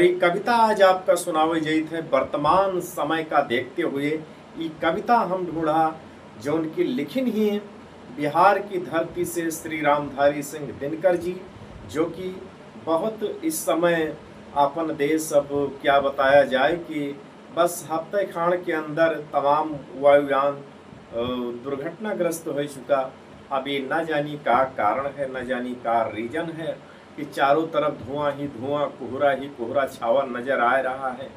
एक कविता आज आपका सुनावे जैत है वर्तमान समय का देखते हुए। ये कविता हम ढूंढा जो उनकी लिखिन ही बिहार की धरती से श्री रामधारी सिंह दिनकर जी, जो कि बहुत इस समय अपन देश अब क्या बताया जाए कि बस हफ्ते खान के अंदर तमाम वायुयान दुर्घटनाग्रस्त हो चुका। अभी न जानी का कारण है, न जानी का रीजन है कि चारों तरफ धुआं ही धुआं, कोहरा ही कोहरा छावा नजर आ रहा है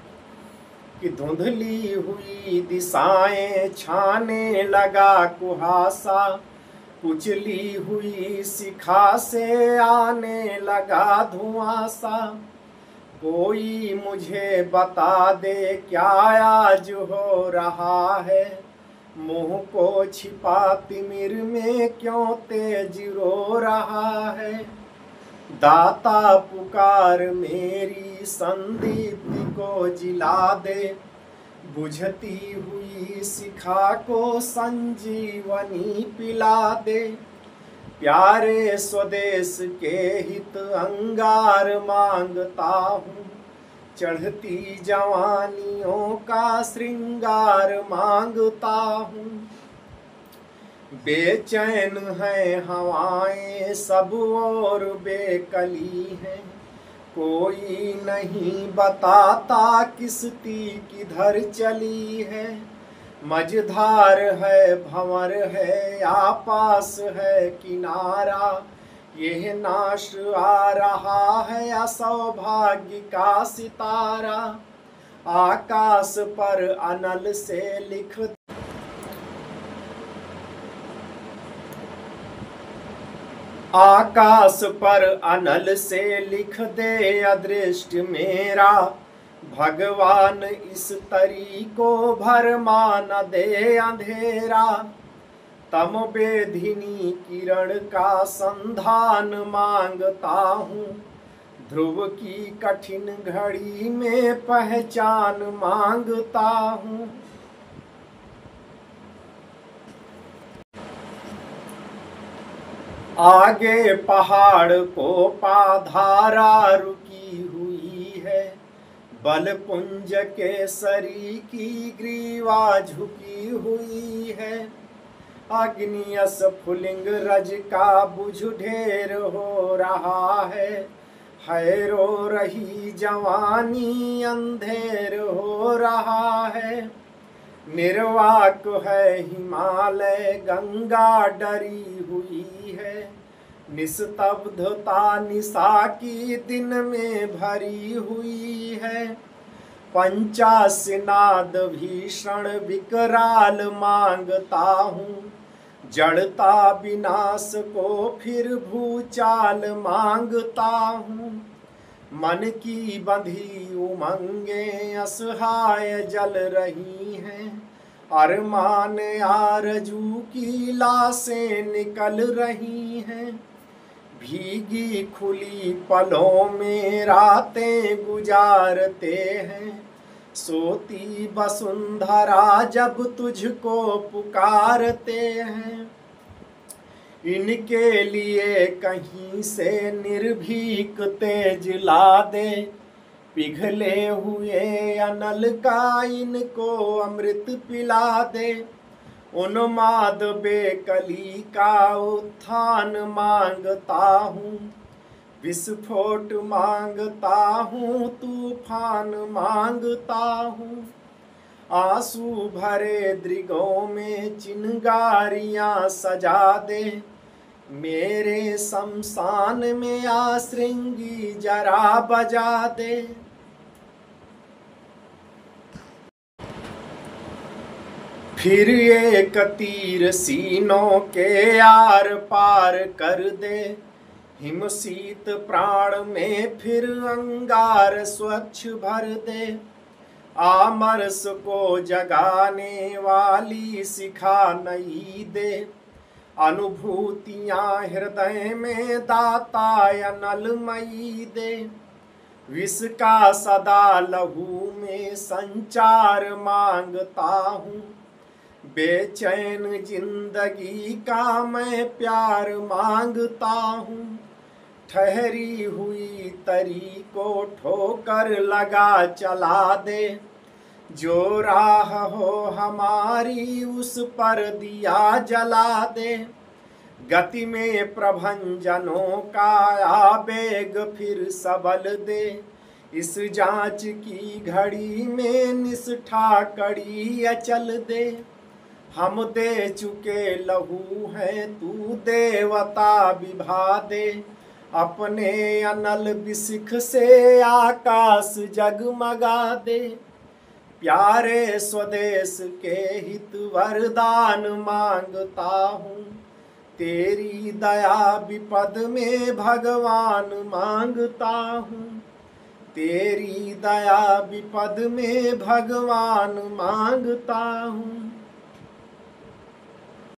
कि धुंधली हुई दिशाएं छाने लगा कुहासा, कुचली हुई शिखा से आने लगा धुआं सा। कोई मुझे बता दे क्या आज हो रहा है, मुंह को छिपा तिमिर में क्यों तेज रो रहा है। दाता पुकार मेरी संदीप्ति को जिला दे, बुझती हुई शिखा को संजीवनी पिला दे। प्यारे स्वदेश के हित अंगार मांगता हूँ, चढ़ती जवानियों का श्रृंगार मांगता हूँ। बेचैन है हवाएं सब और बेकली हैं, कोई नहीं बताता किसती किधर चली है। मझधार है भंवर है या पास है किनारा, यह नाश आ रहा है या सौभाग्य का सितारा। आकाश पर अनल से लिख आकाश पर अनल से लिख दे अदृष्ट मेरा, भगवान इस तरी को भरमा न दे अंधेरा। तम बेधिनी किरण का संधान मांगता हूँ, ध्रुव की कठिन घड़ी में पहचान मांगता हूँ। आगे पहाड़ को पाधारा रुकी हुई है, बलपुंज केसरी की ग्रीवा झुकी हुई है। अग्नियस फुलिंग रज का बुझ ढेर हो रहा है रो रही जवानी अंधेर हो रहा है। निर्वाक है हिमालय गंगा डरी हुई है, निस्तब्धता निशा की दिन में भरी हुई है। पंचासी नाद भीषण विकराल मांगता हूँ, जड़ता विनाश को फिर भूचाल मांगता हूँ। मन की बंधी उमंगे असहाय जल रही हैं, अरमान आरजू की लाशें निकल रही हैं। भीगी खुली पलों में रातें गुजारते हैं, सोती वसुंधरा जब तुझको पुकारते हैं। इनके लिए कहीं से निर्भीक तेज ला दे, पिघले हुए अनल का इनको अमृत पिला दे। उन्माद बेकली का उत्थान मांगता हूँ, विस्फोट मांगता हूँ, तूफान मांगता हूँ। आंसू भरे दृगों में चिंगारियाँ सजा दे, मेरे शमशान में आश्रृंगी जरा बजा दे। फिर एक तीर सीनों के आर पार कर दे, हिमशीत प्राण में फिर अंगार स्वच्छ भर दे। आमरस को जगाने वाली शिखा नई दे, अनुभूतियाँ हृदय में दाता अनलमयी दे। विष का सदा लहू में संचार मांगता हूँ, बेचैन जिंदगी का मैं प्यार मांगता हूँ। ठहरी हुई तरी को ठोकर लगा चला दे। जो राह हो हमारी उस पर दिया जला दे। गति में प्रभंजनों का आवेग फिर सबल दे। इस जांच की घड़ी में निष्ठा कड़ी अचल दे। हम दे चुके लहू है तू देवता विभा दे। अपने अनल बिसिख से आकाश जगमगा दे। प्यारे स्वदेश के हित वरदान मांगता हूँ। तेरी दया विपद में भगवान मांगता हूँ। तेरी दया विपद में भगवान मांगता हूँ।